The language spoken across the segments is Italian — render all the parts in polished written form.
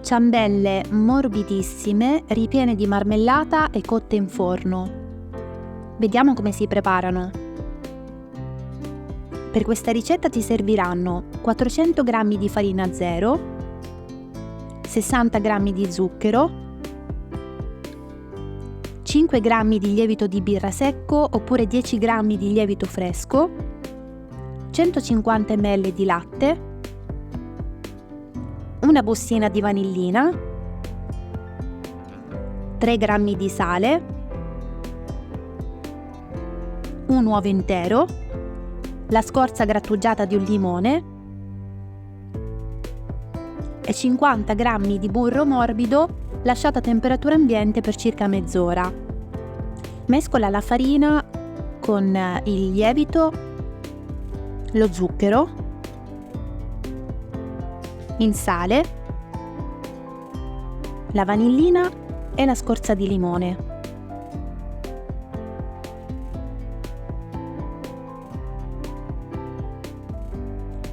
Ciambelle morbidissime, ripiene di marmellata e cotte in forno. Vediamo come si preparano. Per questa ricetta ti serviranno 400 g di farina zero, 60 g di zucchero, 5 g di lievito di birra secco oppure 10 g di lievito fresco, 150 ml di latte, una bustina di vanillina, 3 g di sale, un uovo intero, la scorza grattugiata di un limone e 50 g di burro morbido lasciato a temperatura ambiente per circa mezz'ora. Mescola la farina con il lievito, lo zucchero, il sale, la vanillina e la scorza di limone.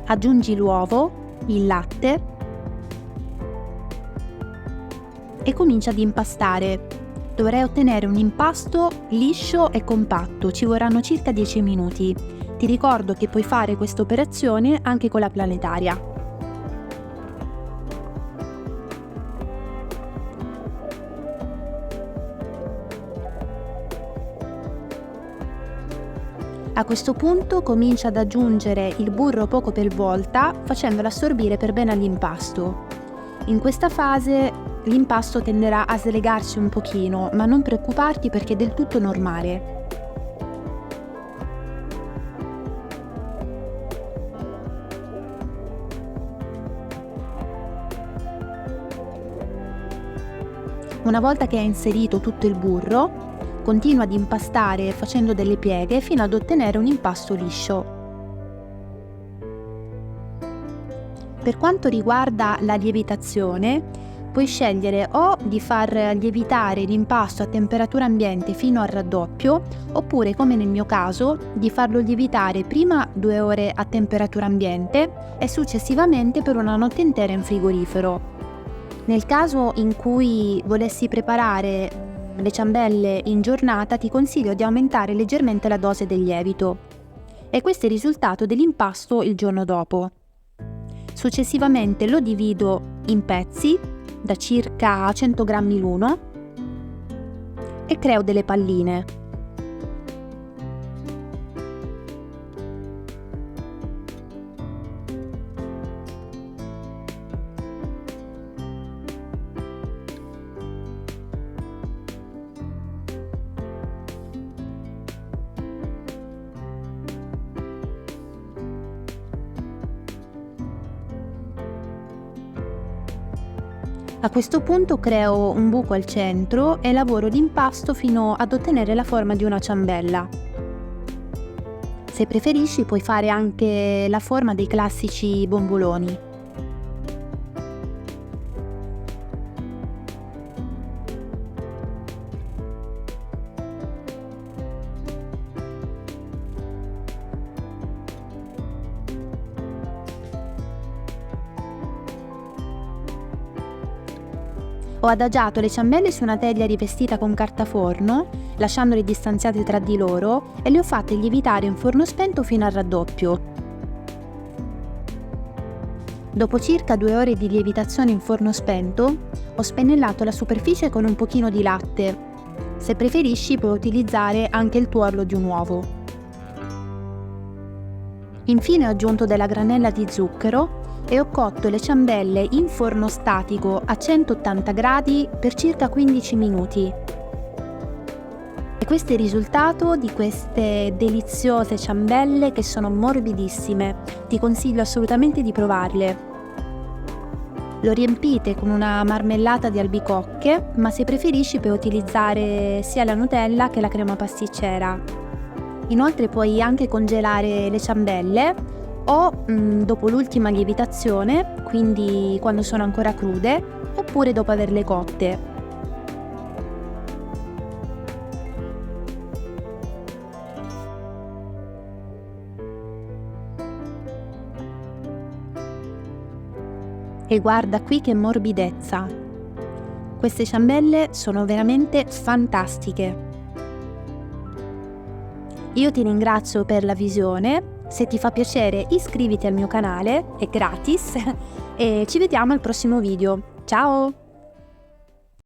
Aggiungi l'uovo, il latte e comincia ad impastare. Dovrai ottenere un impasto liscio e compatto, ci vorranno circa 10 minuti. Ti ricordo che puoi fare questa operazione anche con la planetaria. A questo punto comincia ad aggiungere il burro poco per volta, facendolo assorbire per bene all'impasto. In questa fase l'impasto tenderà a slegarsi un pochino, ma non preoccuparti perché è del tutto normale. Una volta che hai inserito tutto il burro, continua ad impastare facendo delle pieghe fino ad ottenere un impasto liscio. Per quanto riguarda la lievitazione, puoi scegliere o di far lievitare l'impasto a temperatura ambiente fino al raddoppio, oppure, come nel mio caso, di farlo lievitare prima 2 ore a temperatura ambiente e successivamente per una notte intera in frigorifero. Nel caso in cui volessi preparare le ciambelle in giornata, ti consiglio di aumentare leggermente la dose del lievito. E questo è il risultato dell'impasto il giorno dopo. Successivamente lo divido in pezzi da circa 100 g l'uno e creo delle palline. A questo punto creo un buco al centro e lavoro l'impasto fino ad ottenere la forma di una ciambella. Se preferisci puoi fare anche la forma dei classici bomboloni. Ho adagiato le ciambelle su una teglia rivestita con carta forno, lasciandole distanziate tra di loro, e le ho fatte lievitare in forno spento fino al raddoppio. Dopo circa 2 ore di lievitazione in forno spento, ho spennellato la superficie con un pochino di latte. Se preferisci puoi utilizzare anche il tuorlo di un uovo. Infine ho aggiunto della granella di zucchero e ho cotto le ciambelle in forno statico a 180 gradi per circa 15 minuti. E questo è il risultato di queste deliziose ciambelle che sono morbidissime. Ti consiglio assolutamente di provarle. Lo riempite con una marmellata di albicocche, ma se preferisci puoi utilizzare sia la Nutella che la crema pasticcera. Inoltre puoi anche congelare le ciambelle o dopo l'ultima lievitazione, quindi quando sono ancora crude, oppure dopo averle cotte. E guarda qui che morbidezza! Queste ciambelle sono veramente fantastiche. Io ti ringrazio per la visione, se ti fa piacere iscriviti al mio canale, è gratis e ci vediamo al prossimo video. Ciao!